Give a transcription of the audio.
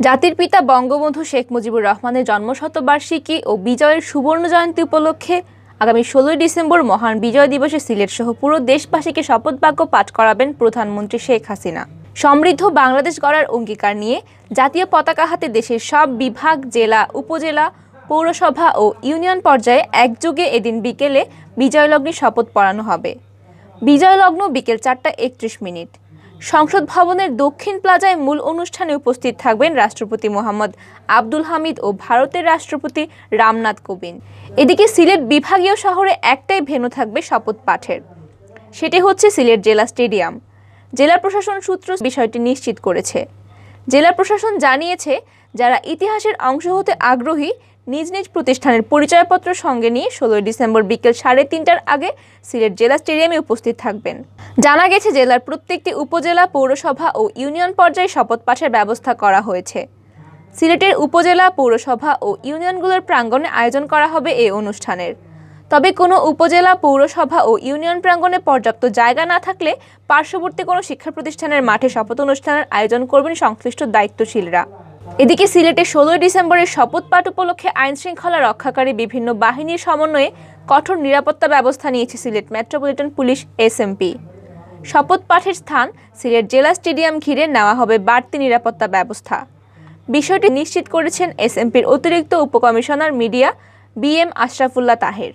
জাতির পিতা বঙ্গবন্ধু শেখ মুজিবুর রহমানের জন্মশতবার্ষিকী ও বিজয়ের সুবর্ণ জয়ন্তী উপলক্ষে আগামী ১৬ ডিসেম্বর মহান বিজয় দিবসে সিলেট সহ পুরো দেশবাসীকে শপথ বাক্য পাঠ করাবেন প্রধানমন্ত্রী শেখ হাসিনা। সমৃদ্ধ বাংলাদেশ গড়ার অঙ্গীকার নিয়ে জাতীয় পতাকা হাতে দেশের সব বিভাগ, জেলা, উপজেলা, পৌরসভা ও ইউনিয়ন পর্যায়ে একযোগে এদিন বিকেলে বিজয়লগ্নে শপথ পড়ানো হবে। বিজয়লগ্ন বিকেল ৪টা ৩১ মিনিট। সংসদ ভবনের দক্ষিণ প্লাজায় মূল অনুষ্ঠানে উপস্থিত থাকবেন রাষ্ট্রপতি মোহাম্মদ আব্দুল হামিদ ও ভারতের রাষ্ট্রপতি রামনাথ কোবিন্দ। এদিকে সিলেট বিভাগীয় শহরে একটাই ভেন্যু থাকবে শপথ পাঠের, সেটি হচ্ছে সিলেট জেলা স্টেডিয়াম। জেলা প্রশাসন সূত্র বিষয়টি নিশ্চিত করেছে। জেলা প্রশাসন জানিয়েছে, যারা ইতিহাসের অংশ হতে আগ্রহী নিজ নিজ প্রতিষ্ঠানের পরিচয়পত্র সঙ্গে নিয়ে ১৬ ডিসেম্বর বিকেল ৩:৩০টার আগে সিলেট জেলা স্টেডিয়ামে উপস্থিত থাকবেন। জানা গেছে, জেলার প্রত্যেকটি উপজেলা, পৌরসভা ও ইউনিয়ন পর্যায়ে শপথ পাঠের ব্যবস্থা করা হয়েছে। সিলেটের উপজেলা, পৌরসভা ও ইউনিয়নগুলোর প্রাঙ্গণে আয়োজন করা হবে এই অনুষ্ঠানের। তবে কোনো উপজেলা, পৌরসভা ও ইউনিয়ন প্রাঙ্গণে পর্যাপ্ত জায়গা না থাকলে পার্শ্ববর্তী কোনো শিক্ষা প্রতিষ্ঠানের মাঠে শপথ অনুষ্ঠানের আয়োজন করবেন সংশ্লিষ্ট দায়িত্বশীলরা। এদিকে সিলেটে ১৬ ডিসেম্বরের শপথ পাঠ উপলক্ষে আইনশৃঙ্খলা রক্ষাকারী বিভিন্ন বাহিনীর সমন্বয়ে কঠোর নিরাপত্তা ব্যবস্থা নিয়েছে সিলেট মেট্রোপলিটন পুলিশ এসএমপি। শপথ পাঠের স্থান সিলেট জেলা স্টেডিয়াম ঘিরে নেওয়া হবে বাড়তি নিরাপত্তা ব্যবস্থা। বিষয়টি নিশ্চিত করেছেন এসএমপির অতিরিক্ত উপকমিশনার মিডিয়া বিএম আশরাফুল্লাহ তাহের।